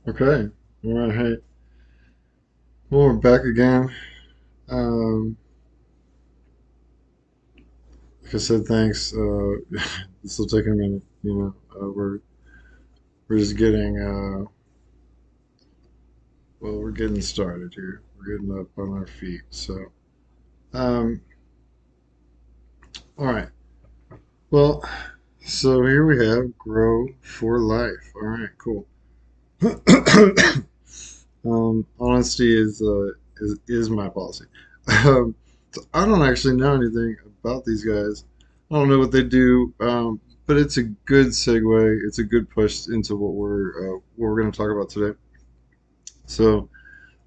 Okay. All right. Hey. Well, we're back again. Um, like I said, thanks. This will take a minute. We're just getting we're getting started here. We're getting up on our feet. Um, all right. Well, so here we have grow for life. All right. Cool. Honesty is my policy. Um, so I don't actually know anything about these guys. I don't know what they do, but it's a good segue. It's a good push into what we're going to talk about today. So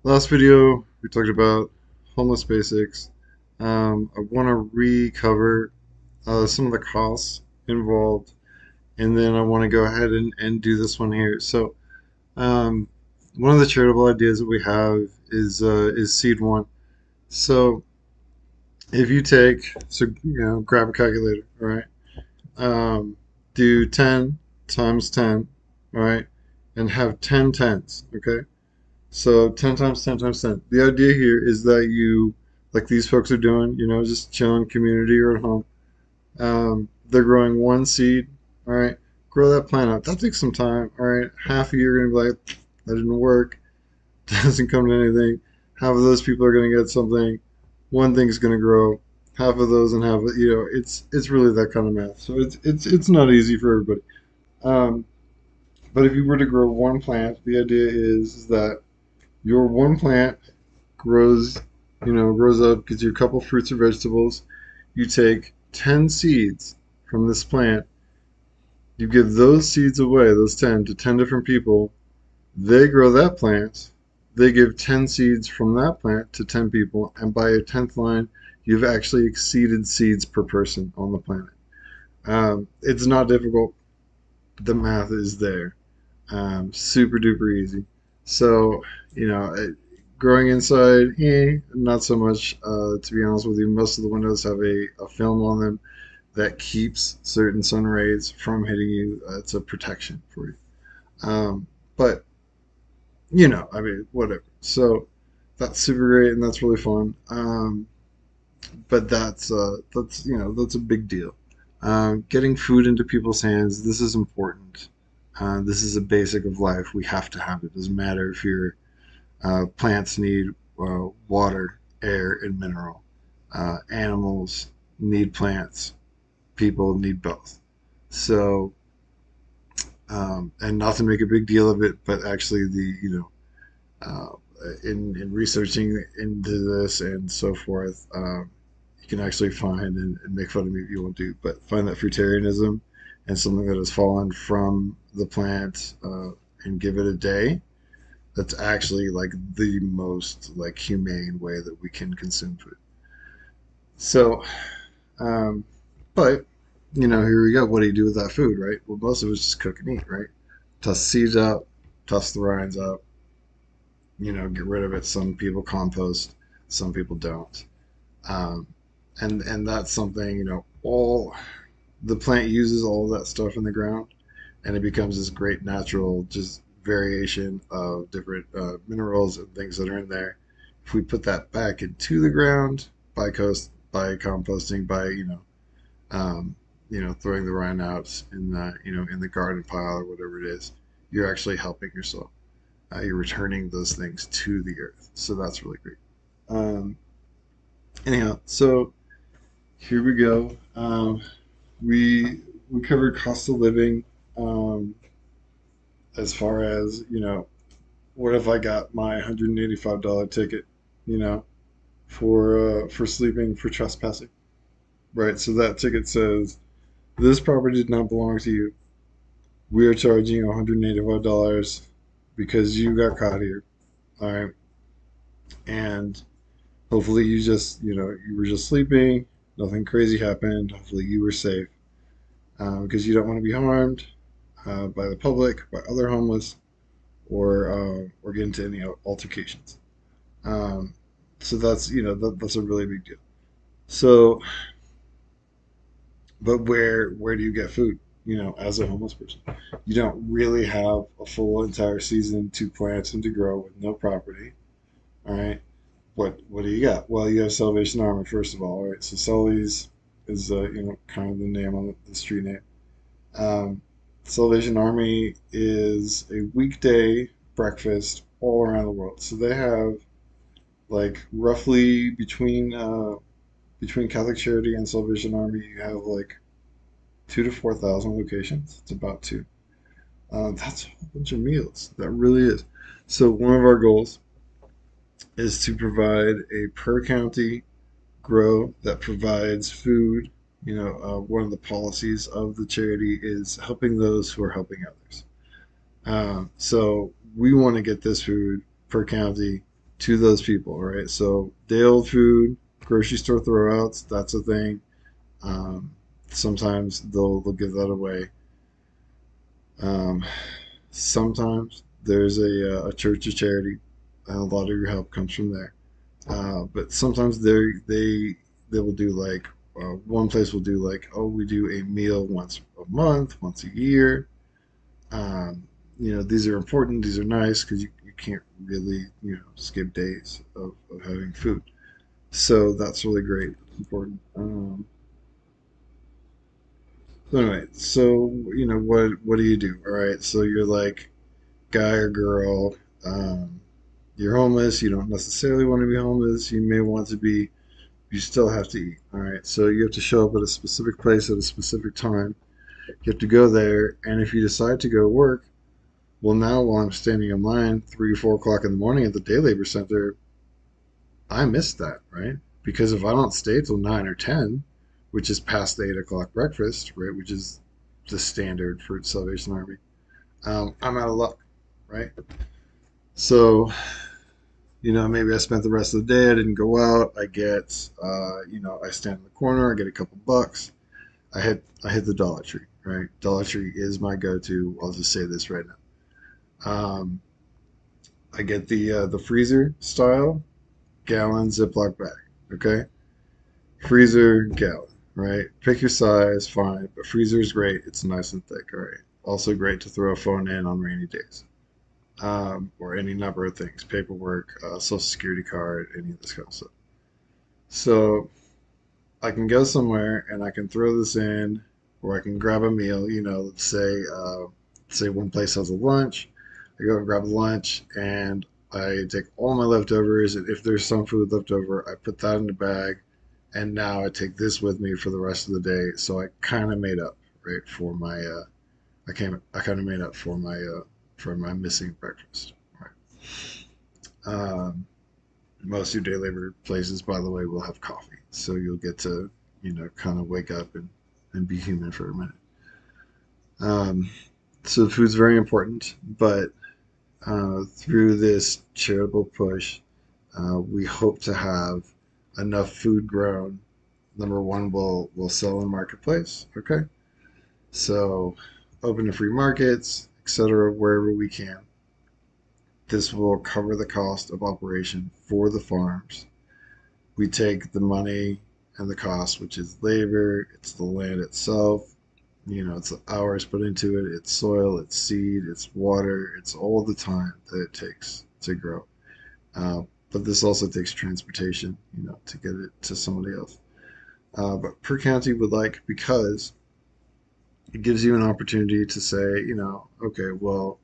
last video we talked about homeless basics. I want to recover some of the costs involved, and then I want to go ahead and do this one here. So um, one of the charitable ideas that we have is seed one. So if you take, grab a calculator, all right? Do 10 times 10, all right? And have 10 tens, okay? So 10 times 10 times 10. The idea here is that you, like these folks are doing, just chilling community or at home. They're growing one seed, all right? Grow that plant up. That takes some time, all right? Half a year, you're going to be like, that didn't work. Doesn't come to anything. Half of those people are going to get something. One thing's going to grow. Half of those and half of it's really that kind of math. So it's not easy for everybody. Um, but if you were to grow one plant, the idea is that your one plant grows, grows up, gives you a couple fruits or vegetables. You take 10 seeds from this plant. You give those seeds away, those 10, to 10 different people. They grow that plant. They give 10 seeds from that plant to 10 people, and by your 10th line, you've actually exceeded seeds per person on the planet. It's not difficult. The math is there. Super duper easy. So, you know, it, growing inside, not so much. To be honest with you, most of the windows have a film on them that keeps certain sun rays from hitting you. It's a protection for you. But I mean, whatever. So that's super great and that's really fun. But that's a big deal. Getting food into people's hands. This is important. This is a basic of life. We have to have it. Doesn't matter if your plants need water, air, and mineral. Animals need plants. People need both. So, and not to make a big deal of it, but actually uh, in researching into this and so forth, you can actually find and make fun of me if you want to, but find that fruitarianism and something that has fallen from the plant and give it a day. That's actually like the most like humane way that we can consume food. So, um, but here we go. What do you do with that food, right? Well, most of it's just cook and eat, right? Toss the seeds out, toss the rinds out, get rid of it. Some people compost, some people don't. Um, and that's something, all the plant uses all of that stuff in the ground, and it becomes this great natural just variation of different minerals and things that are in there. If we put that back into the ground by composting, by throwing the rind out in the garden pile or whatever it is, you're actually helping your soil. You're returning those things to the earth. So that's really great. Um, anyhow, so here we go. We covered cost of living as far as what if I got my $185 ticket, you know, for sleeping for trespassing, right? So that ticket says this property did not belong to you. We are charging you $185 because you got caught here. All right, and hopefully you were just sleeping. Nothing crazy happened. Hopefully you were safe because you don't want to be harmed by the public, by other homeless, or get into any altercations. Um, so that's a really big deal. So, but where do you get food? as a homeless person. You don't really have a full entire season to plant and to grow with no property. All right. What do you got? Well, you have Salvation Army first of all. All right. So Sully's is kind of the name on the street name. Um, Salvation Army is a weekday breakfast all around the world. So they have like roughly between Catholic Charity and Salvation Army, you have like 2 to 4 thousand locations. It's about two. That's a whole bunch of meals. That really is. So one of our goals is to provide a per county grow that provides food. One of the policies of the charity is helping those who are helping others. So we want to get this food per county to those people, right? So day old food, grocery store throwouts, that's a thing. Um, Sometimes they'll give that away. Um, Sometimes there's a church or charity, and a lot of your help comes from there. But sometimes they will do like one place will do like, oh, we do a meal once a month, once a year. These are important. These are nice because you can't really skip days of having food. So that's really great. It's important. So anyway, so what do you do? All right, so you're like guy or girl. Um, you're homeless. You don't necessarily want to be homeless. You may want to be. You still have to eat. All right, so you have to show up at a specific place at a specific time. You have to go there, and if you decide to go work, well, now while I'm standing in line 3 or 4 o'clock in the morning at the day labor center, I missed that, right? Because if I don't stay till 9 or 10, which is past the 8 o'clock breakfast, right, which is the standard for Salvation Army, I'm out of luck, right? So, maybe I spent the rest of the day. I didn't go out. I stand in the corner. I get a couple bucks. I hit the Dollar Tree, right? Dollar Tree is my go-to. I'll just say this right now. I get the freezer style gallon Ziploc bag. Okay, freezer gallon, right? Pick your size, fine, but freezer is great. It's nice and thick. All right. Also great to throw a phone in on rainy days, or any number of things, paperwork, social security card, any of this kind of stuff. So I can go somewhere and I can throw this in, or I can grab a meal. Let's say one place has a lunch. I go and grab a lunch, and I take all my leftovers, and if there's some food left over, I put that in the bag, and now I take this with me for the rest of the day. So I kind of made up, right, for my I kind of made up for my missing breakfast. Right. Um, Most of your day labor places, by the way, will have coffee, so you'll get to kind of wake up and be human for a minute. Um, so food's very important, but through this charitable push, we hope to have enough food grown. Number one, we'll sell in the marketplace. Okay, so open to free markets, etc., wherever we can. This will cover the cost of operation for the farms. We take the money and the cost, which is labor, it's the land itself, it's the hours put into it, it's soil, it's seed, it's water, it's all the time that it takes to grow. Uh, but this also takes transportation, to get it to somebody else. But per county would like, because it gives you an opportunity to say, okay, well,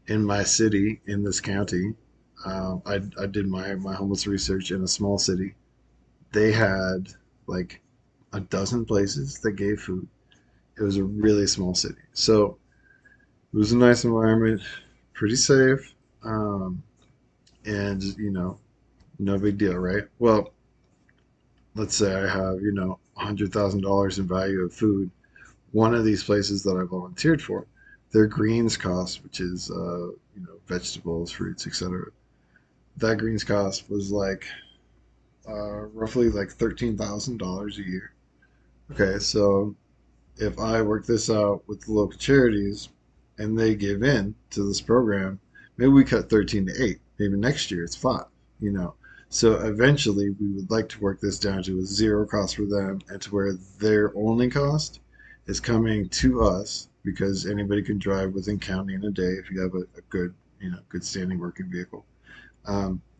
in my city, in this county, I did my homeless research in a small city. They had like a dozen places that gave food. It was a really small city. So it was a nice environment, pretty safe, and no big deal, right? Well, let's say I have $100,000 in value of food. One of these places that I volunteered for, their greens cost, which is vegetables, fruits, etc. That greens cost was like roughly like $13,000 a year. Okay, so if I work this out with the local charities and they give in to this program, maybe we cut 13 to 8. Maybe next year it's 5, you know. So eventually we would like to work this down to a zero cost for them, and to where their only cost is coming to us because anybody can drive within county in a day if you have a good, good standing working vehicle.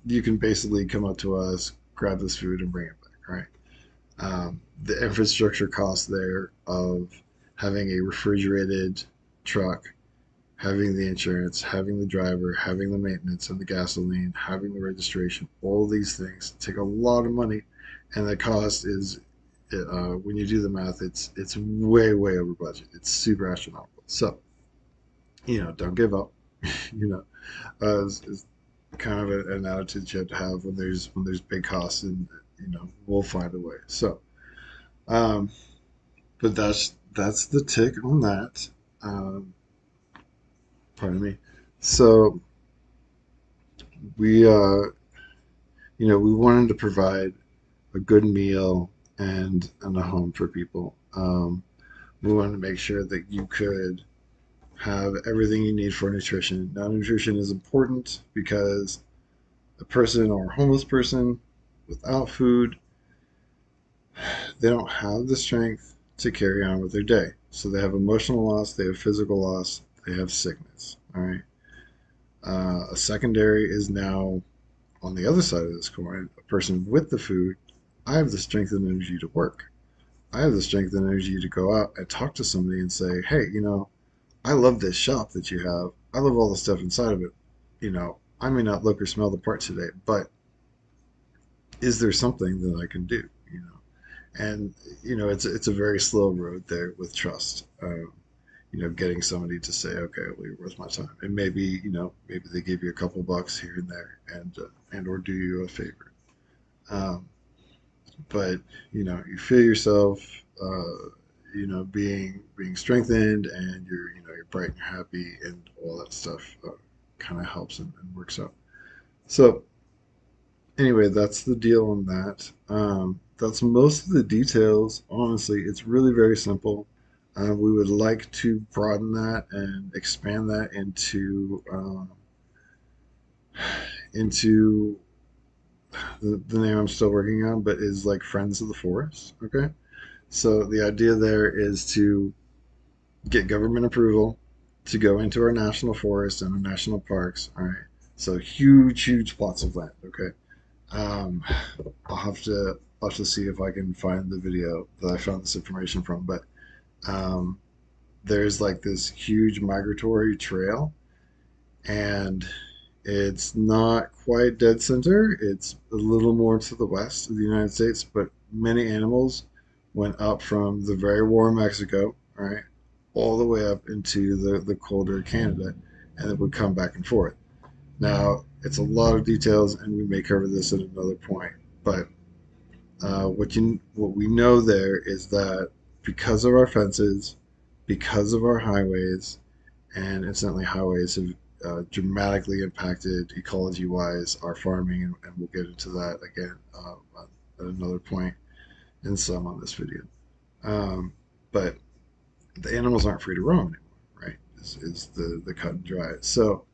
You can basically come up to us, grab this food, and bring it back, right? The infrastructure cost there of having a refrigerated truck, having the insurance, having the driver, having the maintenance and the gasoline, having the registration, all these things take a lot of money, and the cost is, when you do the math, it's way over budget. It's super astronomical. So don't give up. you know, is kind of an attitude you have to have when there's big costs, and we'll find a way. So, um, but that's the tick on that. Um, Pardon me. So we we wanted to provide a good meal and a home for people. We wanted to make sure that you could have everything you need for nutrition. Now, nutrition is important because a person or a homeless person without food, they don't have the strength to carry on with their day. So they have emotional loss, they have physical loss, they have sickness. All right. A secondary is now on the other side of this coin, a person with the food. I have the strength and energy to work. I have the strength and energy to go out and talk to somebody and say, hey, I love this shop that you have. I love all the stuff inside of it. I may not look or smell the part today, but is there something that I can do? And it's a very slow road there with trust. Getting somebody to say, okay, well, you're worth my time, and maybe they give you a couple bucks here and there, and or do you a favor. Um, but you feel yourself, being strengthened, and you're bright and you're happy, and all that stuff kind of helps and works out. So anyway, that's the deal on that. That's most of the details. Honestly, it's really very simple. We would like to broaden that and expand that into the name I'm still working on, but is like Friends of the Forest. Okay, so the idea there is to get government approval to go into our national forests and our national parks. All right, so huge plots of land. Okay, um, I'll have to see if I can find the video that I found this information from, but um, there's like this huge migratory trail, and it's not quite dead center. It's a little more to the west of the United States, but many animals went up from the very warm Mexico, right, all the way up into the colder Canada, and it would come back and forth. Now, it's a lot of details, and we may cover this at another point, but what we know there is that because of our fences, because of our highways, and incidentally, highways have dramatically impacted ecology-wise our farming, and we'll get into that again at another point and some on this video. Um, but the animals aren't free to roam anymore, right? Is the cut and dry. So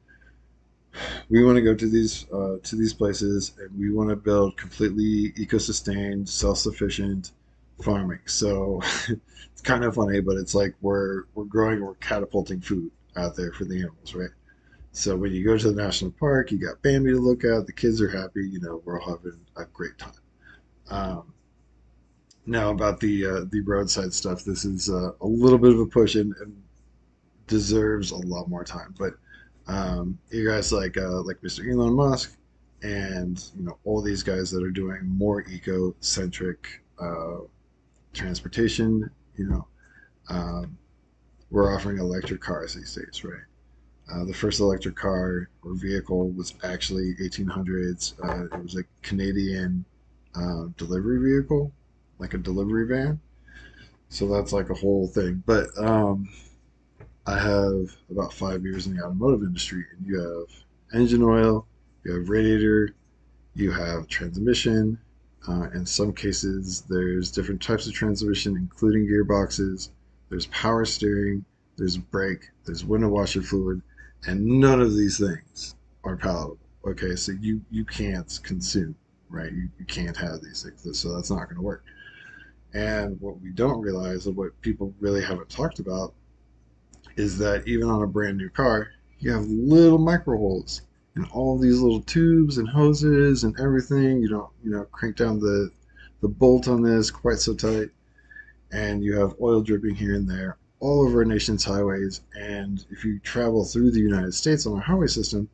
we want to go to these places, and we want to build completely eco-sustained, self-sufficient farming. So it's kind of funny, but it's like we're catapulting food out there for the animals, right? So when you go to the national park, you got Bambi to look at. The kids are happy. We're all having a great time. Um, Now about the roadside stuff, this is a little bit of a push, and deserves a lot more time. But you guys like Mr. Elon Musk, and all these guys that are doing more eco-centric transportation. Um, we're offering electric cars these days, right? The first electric car or vehicle was actually 1800s. It was a Canadian delivery vehicle, like a delivery van. So that's like a whole thing. But I have about 5 years in the automotive industry, and you have engine oil, you have radiator, you have transmission. In some cases, there's different types of transmission, including gearboxes. There's power steering, there's brake, there's window washer fluid, and none of these things are palatable. Okay, so you can't consume, right? You can't have these things, so that's not going to work. And what we don't realize, and what people really haven't talked about, is that even on a brand new car, you have little micro holes in all these little tubes and hoses and everything. You don't, crank down the bolt on this quite so tight, and you have oil dripping here and there all over our nation's highways. And if you travel through the United States on our highway system,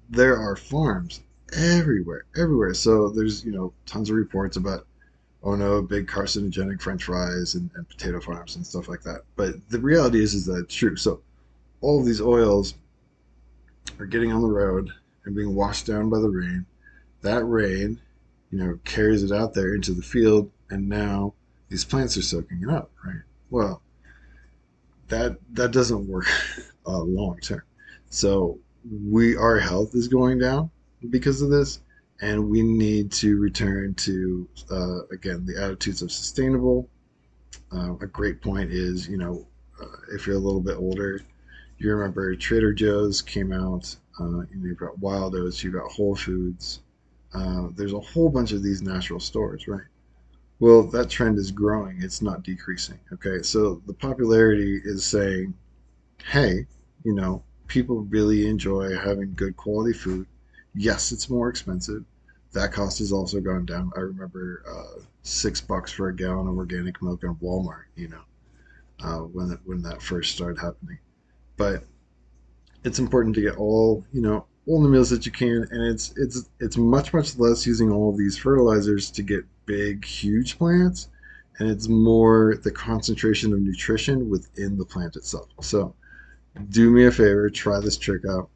there are farms everywhere, everywhere. So there's, tons of reports about, oh no, big carcinogenic French fries and potato farms and stuff like that. But the reality is that it's true. So all of these oils are getting on the road and being washed down by the rain. That rain, carries it out there into the field, and now these plants are soaking it up, right? Well, that doesn't work long term. So our health is going down because of this, and we need to return to again the attitudes of sustainable. A great point is, if you're a little bit older, you remember Trader Joe's came out. You've got Wild Oats, you've got Whole Foods. There's a whole bunch of these natural stores, right? Well, that trend is growing. It's not decreasing. Okay, so the popularity is saying, hey, people really enjoy having good quality food. Yes, it's more expensive. That cost has also gone down. I remember $6 for a gallon of organic milk in Walmart. When that first started happening. But it's important to get all the meals that you can, and it's much less using all of these fertilizers to get big, huge plants, and it's more the concentration of nutrition within the plant itself. So do me a favor, try this trick out.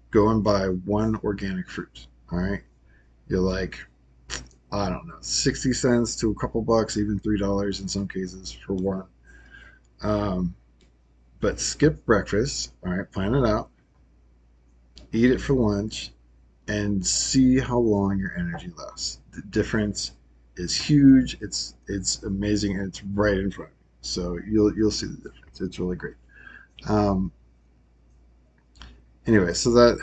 Go and buy one organic fruit. All right, you're like, I don't know, 60 cents to a couple bucks, even $3 in some cases for one. Um, but skip breakfast. All right, plan it out. Eat it for lunch and see how long your energy lasts. The difference is huge. It's amazing, and it's right in front of you. So you'll see the difference. It's really great. Um, anyway, so that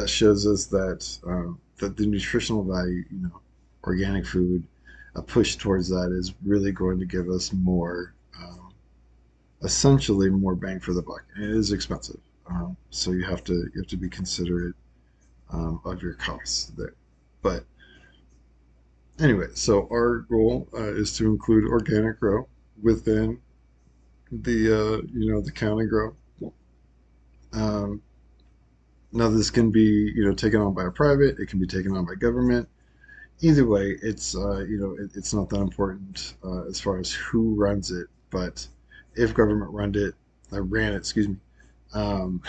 shows us that the nutritional value, organic food, a push towards that is really going to give us more, essentially more bang for the buck. And it is expensive, so you have to be considerate of your costs there. But anyway, so our goal is to include organic grow within the county grow. Um, Now this can be taken on by a private, it can be taken on by government. Either way, it's not that important as far as who runs it. But if government ran it, excuse me, um,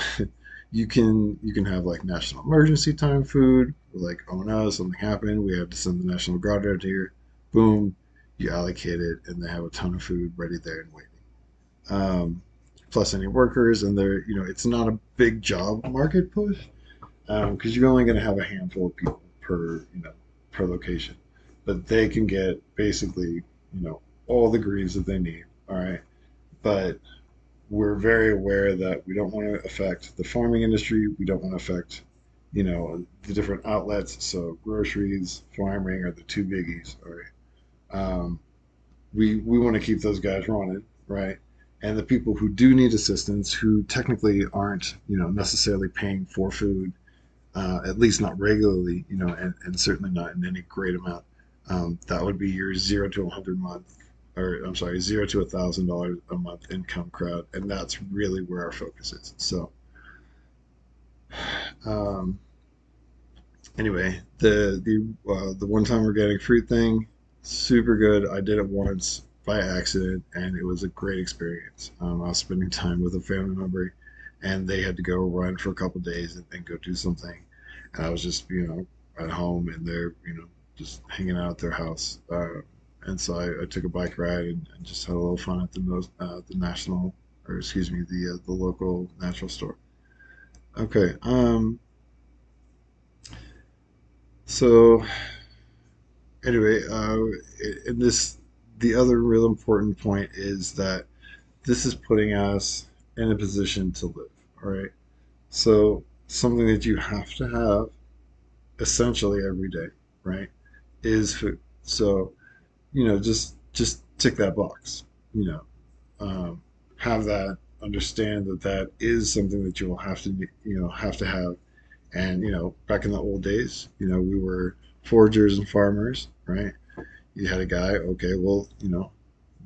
you can have like national emergency time food. Like, oh no, something happened, we have to send the National Guard out here. Boom, you allocate it, and they have a ton of food ready there and waiting. Plus any workers, and it's not a big job market push because you're only going to have a handful of people per location, but they can get basically all the greens that they need. All right, but we're very aware that we don't want to affect the farming industry. We don't want to affect the different outlets. So groceries, farming are the two biggies. All right. Um, we want to keep those guys running, right? And the people who do need assistance, who technically aren't necessarily paying for food, at least not regularly, and certainly not in any great amount. That would be your 0 to 100 month, or I'm sorry, $0 to $1,000 a month income crowd, and that's really where our focus is. So, um, anyway, the one-time organic fruit thing, super good. I did it once by accident, and it was a great experience. I was spending time with a family member, and they had to go run for a couple days and go do something, and I was just at home, and they're just hanging out at their house. And so I took a bike ride and just had a little fun at the national, or excuse me, the local natural store. Okay. So anyway, in this, the other real important point is that this is putting us in a position to live. All right. So something that you have to have essentially every day, right, is food. So, just tick that box. You know, have that, understand that that is something that you will have to, have to have. And back in the old days, we were foragers and farmers, right? You had a guy, okay, well,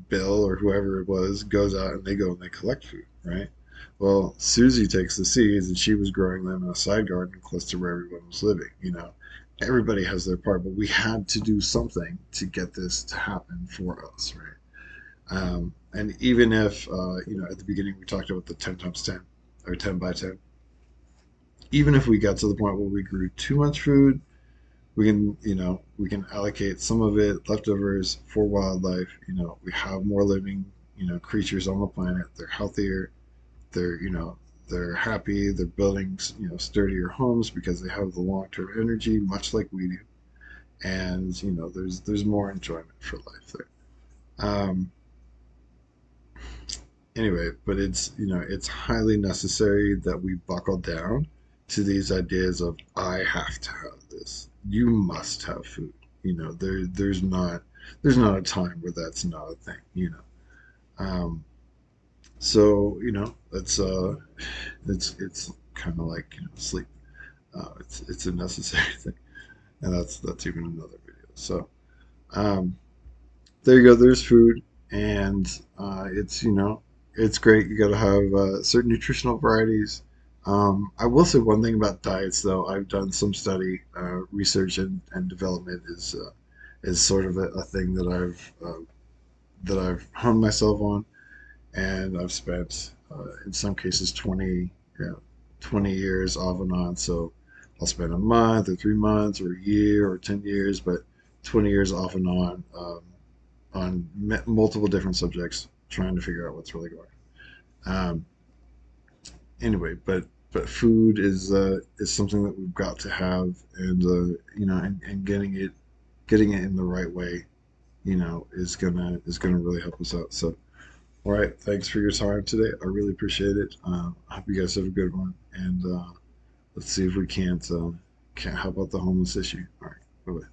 Bill or whoever it was goes out and they collect food, right? Well, Susie takes the seeds and she was growing them in a side garden close to where everyone was living. Everybody has their part, but we had to do something to get this to happen for us, right? And even if, at the beginning we talked about the 10 times 10 or 10 by 10, even if we got to the point where we grew too much food, we can allocate some of it leftovers for wildlife. We have more living, creatures on the planet. They're healthier. They're happy. They're building, sturdier homes because they have the long-term energy, much like we do. And there's more enjoyment for life there. Um, anyway, but it's highly necessary that we buckle down to these ideas of I have to have this. You must have food. There's not a time where that's not a thing. Um, so it's kind of like sleep. It's a necessary thing, and that's even another video. So um, there you go. There's food, and it's great. You got to have certain nutritional varieties. I will say one thing about diets, though. I've done some study, research, and development is sort of a thing that I've hung myself on, and I've spent in some cases 20 years off and on. So I'll spend a month or 3 months or a year or 10 years, but 20 years off and on multiple different subjects, trying to figure out what's really going on. Anyway, but food is something that we've got to have, and and getting it in the right way, is gonna really help us out. So, all right, thanks for your time today. I really appreciate it. I hope you guys have a good one, and let's see if we can't help out the homeless issue. All right, bye bye.